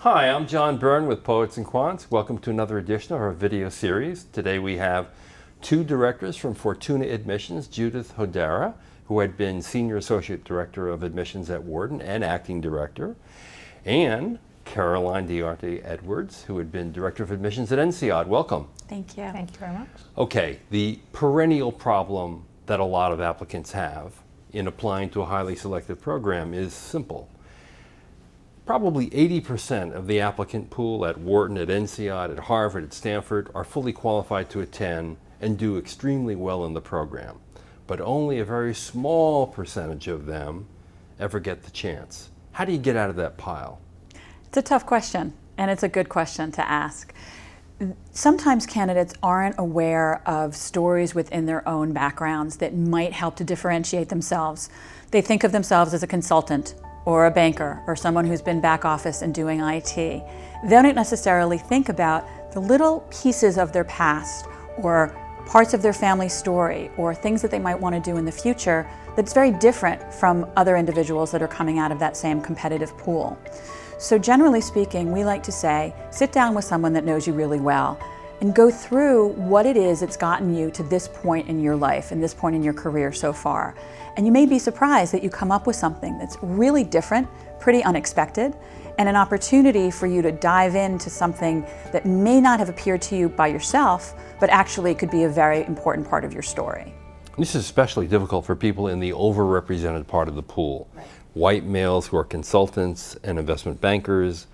Hi, I'm John Byrne with Poets&Quants. Welcome to another edition of our video series. Today we have two directors from Fortuna Admissions, Judith Hodara, who had been Senior Associate Director of Admissions at Wharton and Acting Director, and Caroline Diarte Edwards, who had been Director of Admissions at NCOD. Welcome. Thank you. Thank you very much. Okay, the perennial problem that a lot of applicants have in applying to a highly selective program is simple. Probably 80% of the applicant pool at Wharton, at NCOD, at Harvard, at Stanford are fully qualified to attend and do extremely well in the program. But only a very small percentage of them ever get the chance. How do you get out of that pile? It's a tough question, and it's a good question to ask. Sometimes candidates aren't aware of stories within their own backgrounds that might help to differentiate themselves. They think of themselves as a consultant, or a banker, or someone who's been back office and doing IT. They don't necessarily think about the little pieces of their past or parts of their family story or things that they might want to do in the future that's very different from other individuals that are coming out of that same competitive pool. So generally speaking, we like to say, sit down with someone that knows you really well and go through what it is that's gotten you to this point in your life and this point in your career so far. And you may be surprised that you come up with something that's really different, pretty unexpected, and an opportunity for you to dive into something that may not have appeared to you by yourself, but actually could be a very important part of your story. This is especially difficult for people in the overrepresented part of the pool. Right. White males who are consultants and investment bankers,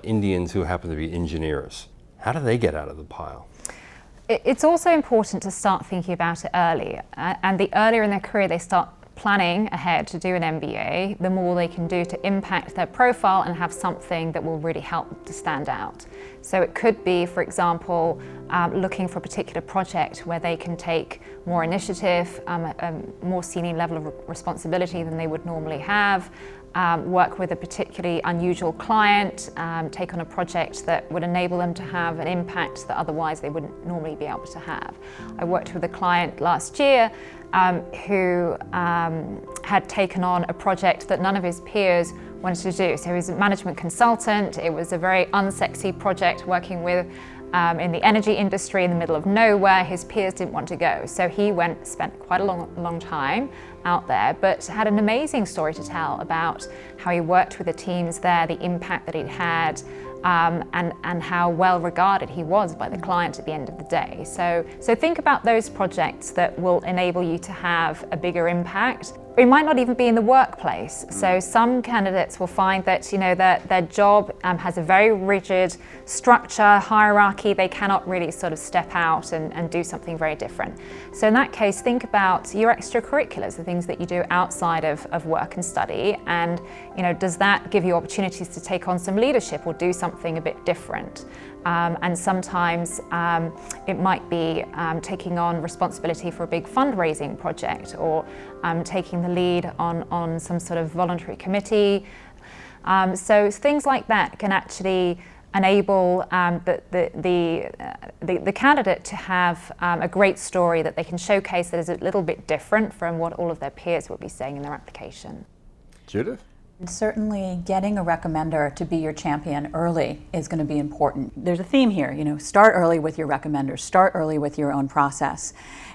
Indians who happen to be engineers. How do they get out of the pile? It's also important to start thinking about it early, and the earlier in their career they start planning ahead to do an MBA, the more they can do to impact their profile and have something that will really help them to stand out. So it could be, for example, looking for a particular project where they can take more initiative, a more senior level of responsibility than they would normally have, work with a particularly unusual client, take on a project that would enable them to have an impact that otherwise they wouldn't normally be able to have. I worked with a client last year who had taken on a project that none of his peers wanted to do. So he was a management consultant. It was a very unsexy project working with in the energy industry in the middle of nowhere. His peers didn't want to go. So he spent quite a long time out there, but had an amazing story to tell about how he worked with the teams there, the impact that he'd had, and how well regarded he was by the client at the end of the day. So think about those projects that will enable you to have a bigger impact. It might not even be in the workplace. So some candidates will find that their job has a very rigid structure, hierarchy. They cannot really sort of step out and do something very different. So in that case, think about your extracurriculars, the things that you do outside of work and study, and does that give you opportunities to take on some leadership or do something a bit different? And sometimes it might be taking on responsibility for a big fundraising project, or taking the lead on some sort of voluntary committee. So things like that can actually enable the candidate to have a great story that they can showcase that is a little bit different from what all of their peers will be saying in their application. Judith? Certainly getting a recommender to be your champion early is going to be important. There's a theme here, start early with your recommenders, start early with your own process.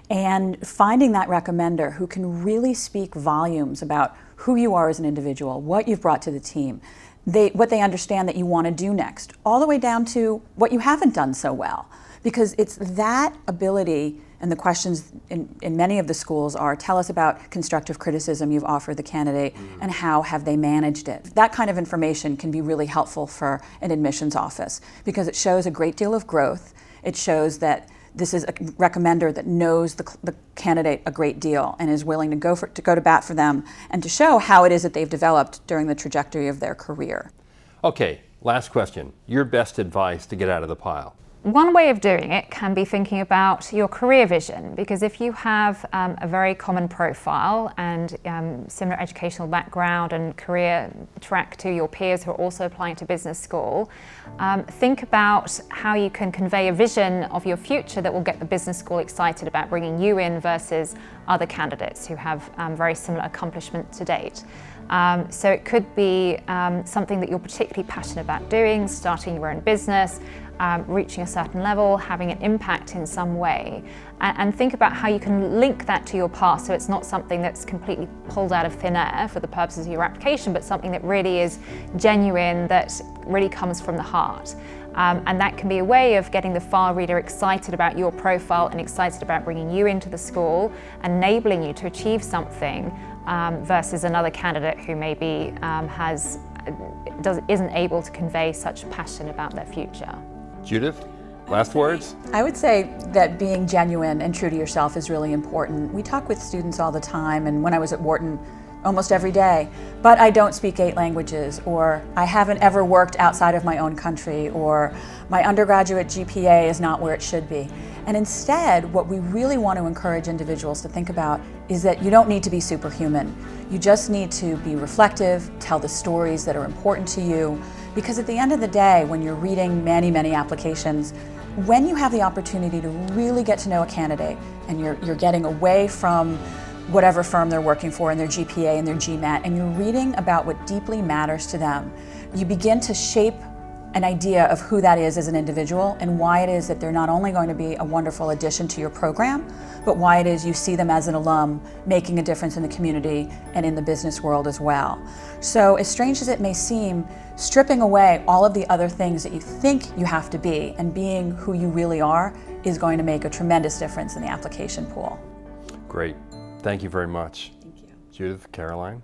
And finding that recommender who can really speak volumes about who you are as an individual, what you've brought to the team, what they understand that you want to do next, all the way down to what you haven't done so well. Because it's that ability, and the questions in many of the schools are, tell us about constructive criticism you've offered the candidate and how have they managed it. That kind of information can be really helpful for an admissions office because it shows a great deal of growth. It shows that this is a recommender that knows the candidate a great deal and is willing to go to bat for them and to show how it is that they've developed during the trajectory of their career. Okay, last question. Your best advice to get out of the pile? One way of doing it can be thinking about your career vision, because if you have a very common profile and similar educational background and career track to your peers who are also applying to business school, think about how you can convey a vision of your future that will get the business school excited about bringing you in versus other candidates who have very similar accomplishment to date. So it could be something that you're particularly passionate about doing, starting your own business, reaching a certain level, having an impact in some way. And think about how you can link that to your past, so it's not something that's completely pulled out of thin air for the purposes of your application, but something that really is genuine, that really comes from the heart. And that can be a way of getting the file reader excited about your profile and excited about bringing you into the school, enabling you to achieve something versus another candidate who maybe isn't able to convey such passion about their future. Judith, last words? I would say that being genuine and true to yourself is really important. We talk with students all the time, and when I was at Wharton, almost every day, but I don't speak 8 languages, or I haven't ever worked outside of my own country, or my undergraduate GPA is not where it should be. And instead, what we really want to encourage individuals to think about is that you don't need to be superhuman. You just need to be reflective, tell the stories that are important to you, because at the end of the day, when you're reading many, many applications, when you have the opportunity to really get to know a candidate, and you're getting away from whatever firm they're working for and their GPA and their GMAT, and you're reading about what deeply matters to them, you begin to shape an idea of who that is as an individual and why it is that they're not only going to be a wonderful addition to your program, but why it is you see them as an alum making a difference in the community and in the business world as well. So as strange as it may seem, stripping away all of the other things that you think you have to be and being who you really are is going to make a tremendous difference in the application pool. Great. Thank you very much. Thank you. Judith, Caroline?